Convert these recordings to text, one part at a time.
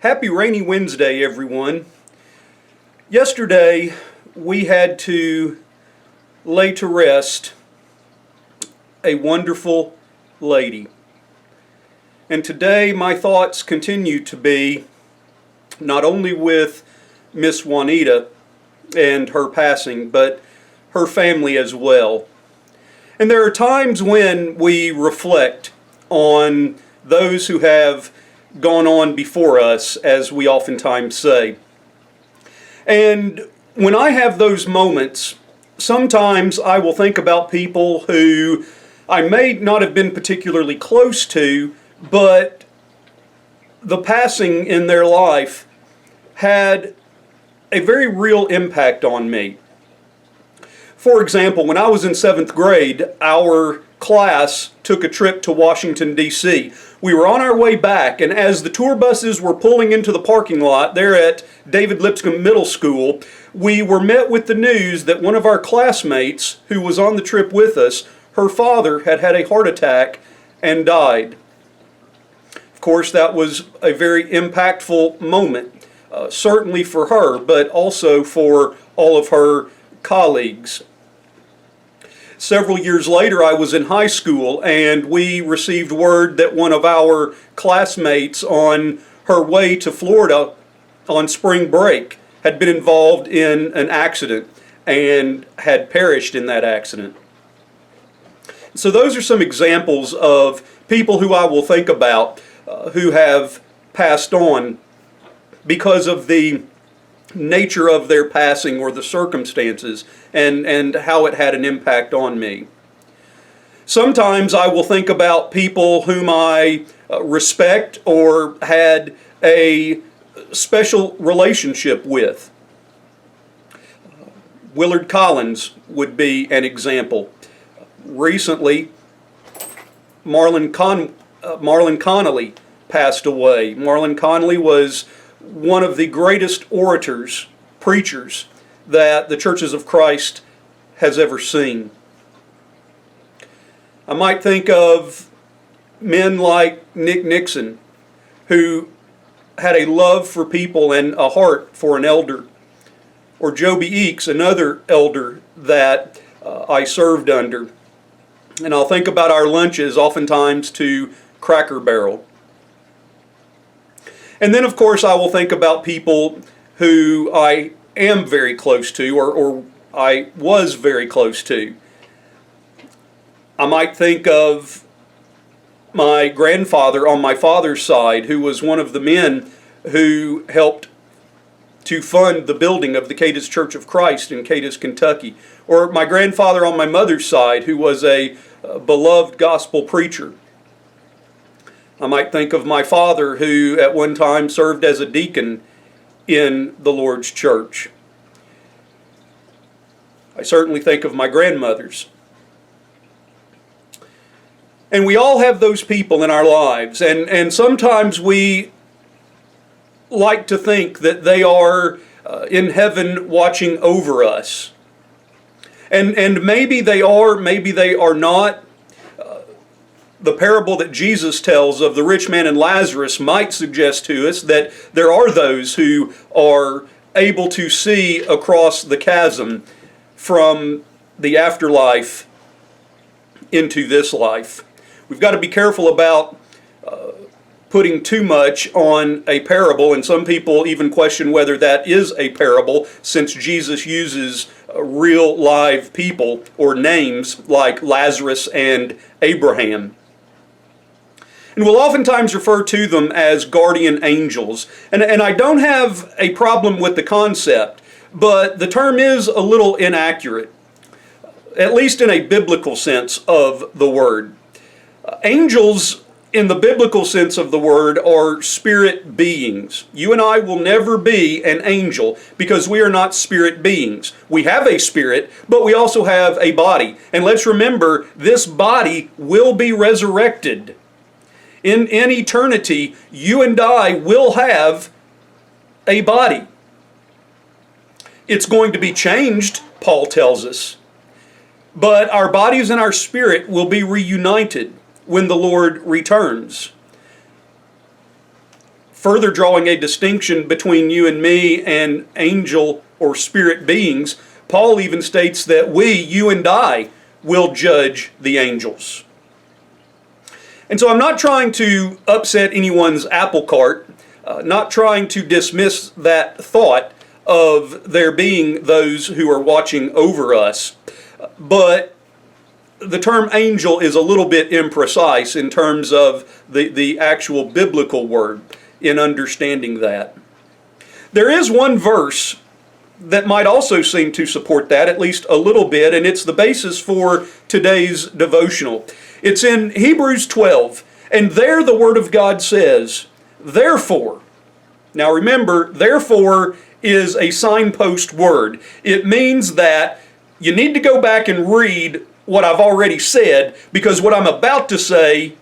Happy rainy Wednesday, everyone. Yesterday, we had to lay to rest a wonderful lady. And today, my thoughts continue to be not only with Miss Juanita and her passing, but her family as well. And there are times when we reflect on those who have gone on before us, as we oftentimes say. And when I have those moments, sometimes I will think about people who I may not have been particularly close to, but the passing in their life had a very real impact on me. For example, when I was in 7th grade, our class took a trip to Washington, D.C. We were on our way back, and as the tour buses were pulling into the parking lot there at David Lipscomb Middle School, we were met with the news that one of our classmates who was on the trip with us, her father had had a heart attack and died. Of course, that was a very impactful moment, certainly for her, but also for all of her colleagues. Several years later, I was in high school, and we received word that one of our classmates on her way to Florida on spring break had been involved in an accident and had perished in that accident. So those are some examples of people who I will think about who have passed on because of the nature of their passing or the circumstances and how it had an impact on me. Sometimes I will think about people whom I respect or had a special relationship with. Willard Collins would be an example. Recently, Marlon Connolly passed away. Marlon Connolly was one of the greatest orators, preachers, that the Churches of Christ has ever seen. I might think of men like Nick Nixon, who had a love for people and a heart for an elder, or Joby Eakes, another elder that I served under. And I'll think about our lunches oftentimes to Cracker Barrel. And then, of course, I will think about people who I am very close to, or I was very close to. I might think of my grandfather on my father's side, who was one of the men who helped to fund the building of the Cadiz Church of Christ in Cadiz, Kentucky. Or my grandfather on my mother's side, who was a beloved gospel preacher. I might think of my father, who at one time served as a deacon in the Lord's church. I certainly think of my grandmothers. And we all have those people in our lives, and sometimes we like to think that they are in heaven watching over us. And maybe they are, maybe they are not. The parable that Jesus tells of the rich man and Lazarus might suggest to us that there are those who are able to see across the chasm from the afterlife into this life. We've got to be careful about putting too much on a parable, and some people even question whether that is a parable, since Jesus uses real live people or names like Lazarus and Abraham. And we'll oftentimes refer to them as guardian angels. And I don't have a problem with the concept, but the term is a little inaccurate, at least in a biblical sense of the word. Angels, in the biblical sense of the word, are spirit beings. You and I will never be an angel because we are not spirit beings. We have a spirit, but we also have a body. And let's remember, this body will be resurrected. In eternity, you and I will have a body. It's going to be changed, Paul tells us. But our bodies and our spirit will be reunited when the Lord returns. further drawing a distinction between you and me and angel or spirit beings, Paul even states that we, you and I, will judge the angels. And so I'm not trying to upset anyone's apple cart, not trying to dismiss that thought of there being those who are watching over us, but the term angel is a little bit imprecise in terms of the actual biblical word in understanding that. There is one verse that might also seem to support that, at least a little bit, and it's the basis for today's devotional. It's in Hebrews 12, and there the Word of God says, therefore. Now remember, therefore is a signpost word. It means that you need to go back and read what I've already said, because what I'm about to say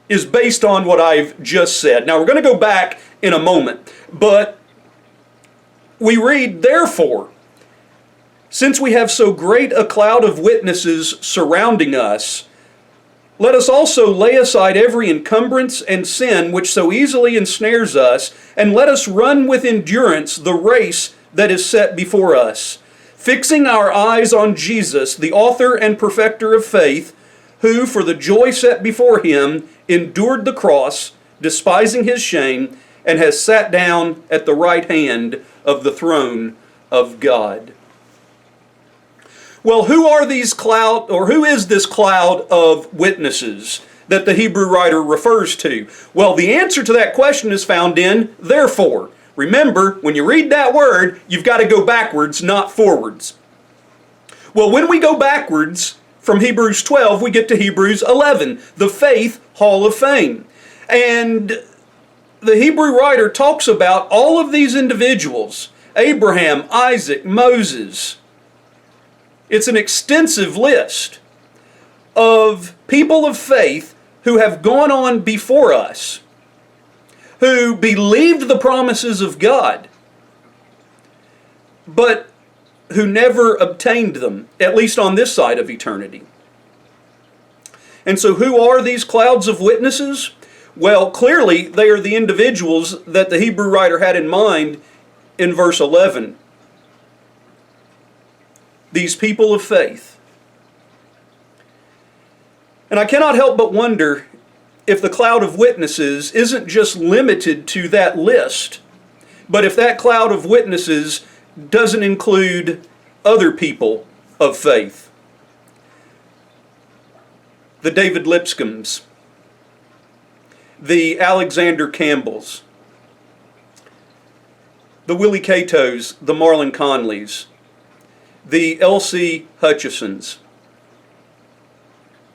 is based on what I've just said. Now we're going to go back in a moment, but we read, therefore, since we have so great a cloud of witnesses surrounding us, let us also lay aside every encumbrance and sin which so easily ensnares us, and let us run with endurance the race that is set before us, fixing our eyes on Jesus, the author and perfecter of faith, who for the joy set before him endured the cross, despising his shame, and has sat down at the right hand of the throne of God. Well, who are these cloud, or who is this cloud of witnesses that the Hebrew writer refers to? Well, the answer to that question is found in therefore. Remember, when you read that word, you've got to go backwards, not forwards. Well, when we go backwards from Hebrews 12, we get to Hebrews 11, the Faith Hall of Fame. And the Hebrew writer talks about all of these individuals, Abraham, Isaac, Moses. It's an extensive list of people of faith who have gone on before us, who believed the promises of God, but who never obtained them, at least on this side of eternity. And so who are these clouds of witnesses? Well, clearly they are the individuals that the Hebrew writer had in mind in verse 11. These people of faith. And I cannot help but wonder if the cloud of witnesses isn't just limited to that list, but if that cloud of witnesses doesn't include other people of faith. The David Lipscombs, the Alexander Campbells, the Willie Catos, the Marlon Conleys, the L.C. Hutchisons,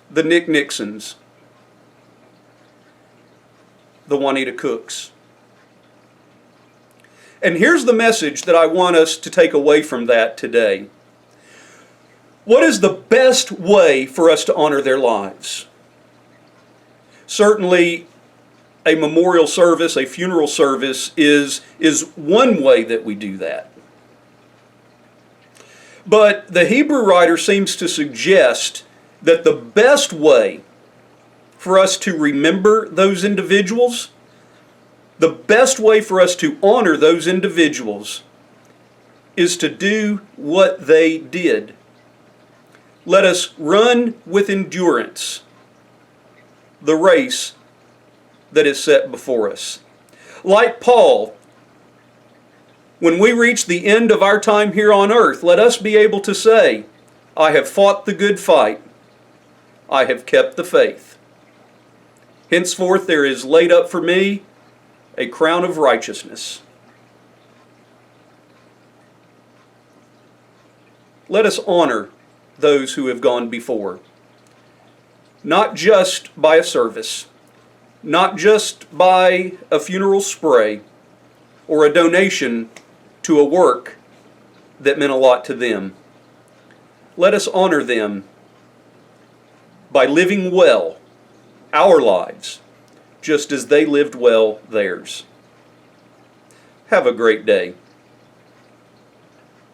the Nick Nixons, the Juanita Cooks. And here's the message that I want us to take away from that today. What is the best way for us to honor their lives? Certainly, a memorial service, a funeral service is one way that we do that. But the Hebrew writer seems to suggest that the best way for us to remember those individuals, the best way for us to honor those individuals, is to do what they did. Let us run with endurance the race that is set before us. Like Paul, when we reach the end of our time here on earth, let us be able to say, I have fought the good fight. I have kept the faith. Henceforth there is laid up for me a crown of righteousness. Let us honor those who have gone before. Not just by a service, not just by a funeral spray or a donation to a work that meant a lot to them. Let us honor them by living well our lives, just as they lived well theirs. Have a great day.